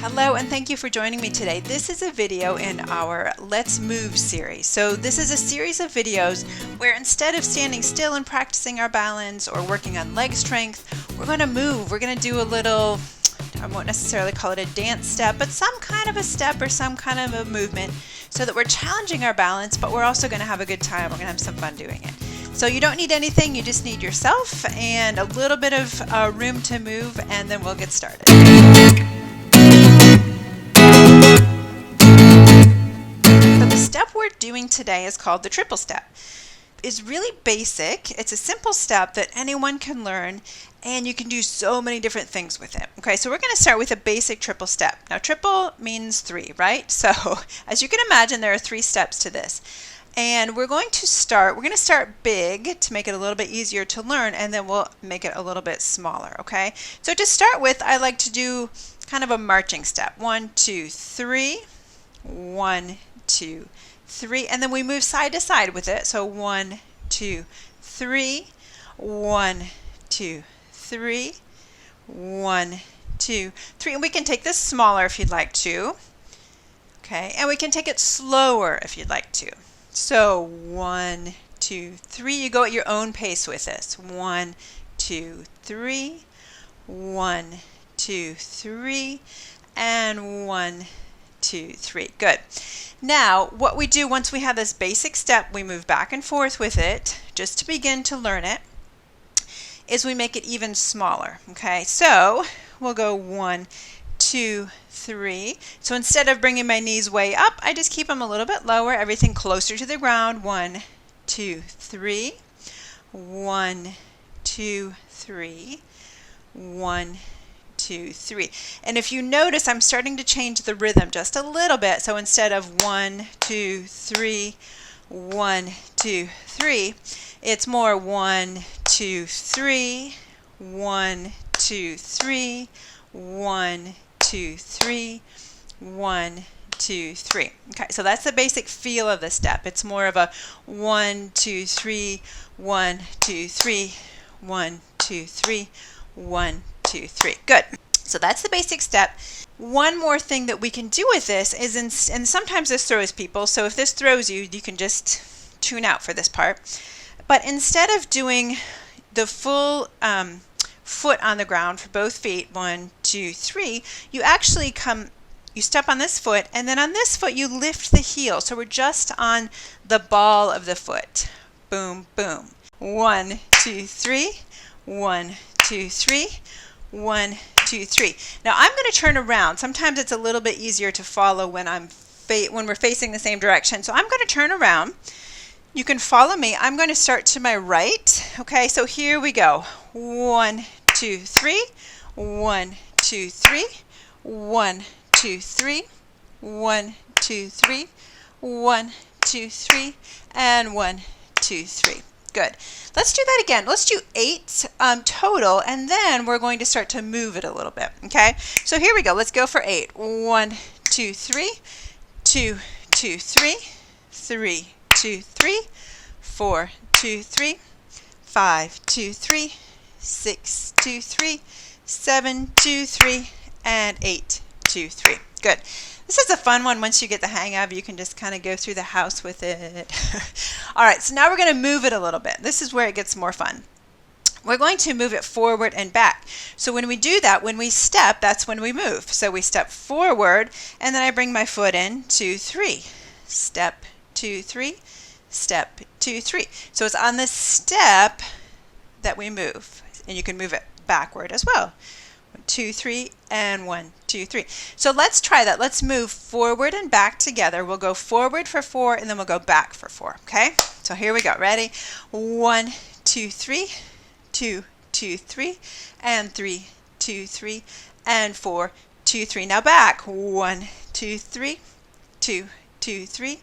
Hello and thank you for joining me today. This is a video in our Let's Move series. So this is a series of videos where instead of standing still and practicing our balance or working on leg strength, we're going to move. We're going to do a little, I won't necessarily call it a dance step, but some kind of a step or some kind of a movement so that we're challenging our balance, but we're also going to have a good time. We're going to have some fun doing it. So you don't need anything, you just need yourself and a little bit of room to move, and then we'll get started. The step we're doing today is called the triple step. It's really basic. It's a simple step that anyone can learn, and you can do so many different things with it. Okay, so we're going to start with a basic triple step. Now, triple means 3, right? So as you can imagine, there are 3 steps to this. And we're going to start big to make it a little bit easier to learn, and then we'll make it a little bit smaller, okay? So to start with, I like to do kind of a marching step. 1, 2, 3. 1, 2, 3, and then we move side to side with it. So 1, 2, 3, 1, 2, 3, 1, 2, 3, and we can take this smaller if you'd like to. Okay, and we can take it slower if you'd like to. So 1, 2, 3. You go at your own pace with this. 1, 2, 3, 1, 2, 3, and 1, 2, 3. Good. Now, what we do once we have this basic step, we move back and forth with it, just to begin to learn it, is we make it even smaller. Okay, so we'll go 1, 2, 3. So instead of bringing my knees way up, I just keep them a little bit lower, everything closer to the ground. 1, 2, 3. 1, 2, 3. 1, 2, 3. And if you notice, I'm starting to change the rhythm just a little bit. So instead of 1, 2, 3, 1, 2, 3, it's more 1, 2, 3, 1, 2, 3, 1, 2, 3, 1, 2, 3. Okay, so that's the basic feel of the step. It's more of a 1, 2, 3, 1, 2, 3, 1, 2, 3, 1, 2, 3. Good. So that's the basic step. One more thing that we can do with this is, and sometimes this throws people, so if this throws you, you can just tune out for this part. But instead of doing the full foot on the ground for both feet, 1, 2, 3, you actually you step on this foot, and then on this foot you lift the heel. So we're just on the ball of the foot. Boom, boom. 1, 2, 3. 1, 2, 3. 1, 2, 3. Now I'm going to turn around. Sometimes it's a little bit easier to follow when we're facing the same direction. So I'm going to turn around. You can follow me. I'm going to start to my right. Okay, so here we go. 1, 2, 3. 1, 2, 3. 1, 2, 3. 1, 2, 3. 1, 2, 3. And 1, 2, 3. Good. Let's do that again. Let's do 8 total, and then we're going to start to move it a little bit. Okay? So here we go. Let's go for 8. 1, 2, 3. 2, 2, 3. 3, 2, 3. 4, 2, 3. 5, 2, 3. 6, 2, 3. 7, 2, 3. And 8, 2, 3. Good. This is a fun one. Once you get the hang of, you can just kind of go through the house with it. All right, so now we're going to move it a little bit. This is where it gets more fun. We're going to move it forward and back. So when we do that, when we step, that's when we move. So we step forward, and then I bring my foot in, 2, 3. Step, 2, 3. Step, 2, 3. So it's on the step that we move. And you can move it backward as well. 1, 2, 3, and 1, 2, 3. So let's try that. Let's move forward and back together. We'll go forward for 4, and then we'll go back for 4. Okay? So here we go. Ready? 1, 2, 3. 2, 2, 3. And 3, 2, 3. And 4, 2, 3. Now back. 1, 2, 3. 2, 2, 3.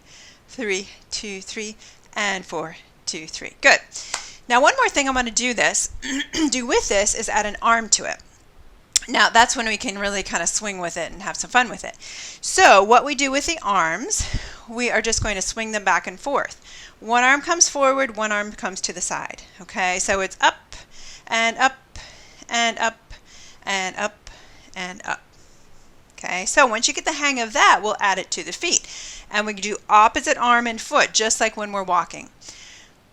3, 2, 3. And 4, 2, 3. Good. Now one more thing I want to do with this is add an arm to it. Now that's when we can really kind of swing with it and have some fun with it. So what we do with the arms, we are just going to swing them back and forth. One arm comes forward, one arm comes to the side. Okay, so it's up and up and up and up and up. Okay, so once you get the hang of that, we'll add it to the feet. And we can do opposite arm and foot, just like when we're walking.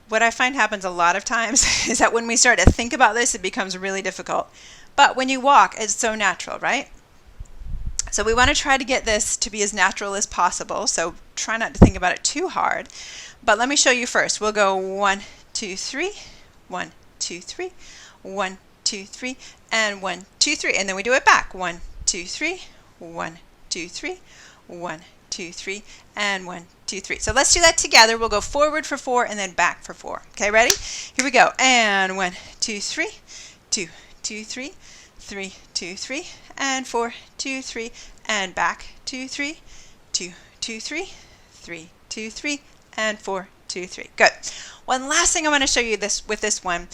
What I find happens a lot of times is that when we start to think about this, it becomes really difficult. But when you walk, it's so natural, right? So we want to try to get this to be as natural as possible. So try not to think about it too hard. But let me show you first. We'll go 1, 2, 3, 1, 2, 3, 1, 2, 3, and 1, 2, 3. And then we do it back. 1, 2, 3, 1, 2, 3, 1, 2, 3, and 1, 2, 3. So let's do that together. We'll go forward for 4 and then back for 4. Okay, ready? Here we go. And 1, 2, 3, 2, 2, 3, 3, 2, 3, and 4, 2, 3, and back 2, 3, 2, 2, 3, 3, 2, 3, and 4, 2, 3. Good. One last thing I want to show you with this one.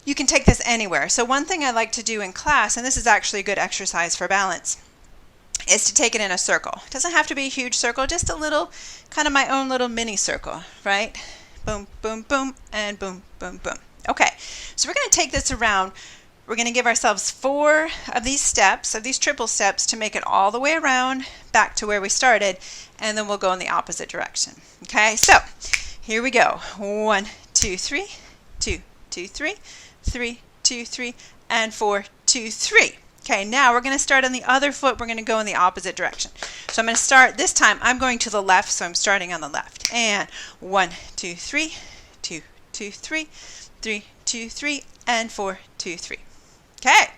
You can take this anywhere. So one thing I like to do in class, and this is actually a good exercise for balance, is to take it in a circle. It doesn't have to be a huge circle, just a little, kind of my own little mini circle, right? Boom, boom, boom, and boom, boom, boom. Okay, so we're going to take this around. We're going to give ourselves 4 of these steps, of these triple steps, to make it all the way around back to where we started, and then we'll go in the opposite direction. Okay, so here we go. 1, 2, 3, 2, 2, 3, 3, 2, 3, and 4, 2, 3. Okay, now we're going to start on the other foot. We're going to go in the opposite direction. So I'm going to start, this time I'm going to the left, so I'm starting on the left. And 1, 2, 3, 2, 2, 3, 3, 2, 3, and 4, 2, 3. Okay,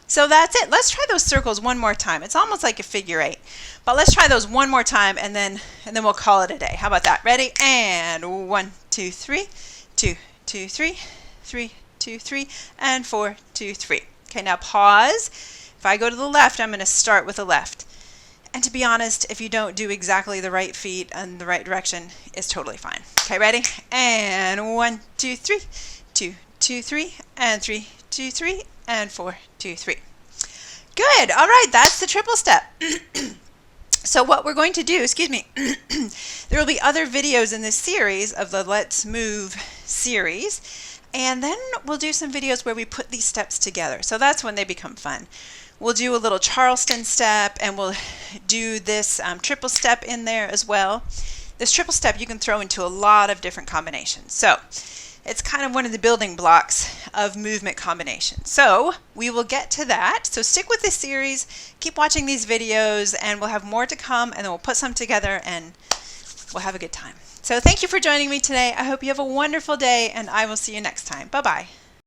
so that's it. Let's try those circles one more time. It's almost like a figure 8, but let's try those one more time, and then we'll call it a day. How about that? Ready? And 1, 2, 3, 2, 2, 3, 3, 2, 3, and 4, 2, 3. Okay, now pause. If I go to the left, I'm going to start with the left. And to be honest, if you don't do exactly the right feet and the right direction, it's totally fine. Okay, ready? And 1, 2, 3, 2, 2, 3, and 3, 2, 3, and 4, 2, 3. Good. All right, that's the triple step. So what we're going to do, there will be other videos in this series of the Let's Move series. And then we'll do some videos where we put these steps together. So that's when they become fun. We'll do a little Charleston step, and we'll do this triple step in there as well. This triple step you can throw into a lot of different combinations. So it's kind of one of the building blocks of movement combinations. So we will get to that. So stick with this series, keep watching these videos, and we'll have more to come, and then we'll put some together and we'll have a good time. So thank you for joining me today. I hope you have a wonderful day, and I will see you next time. Bye-bye.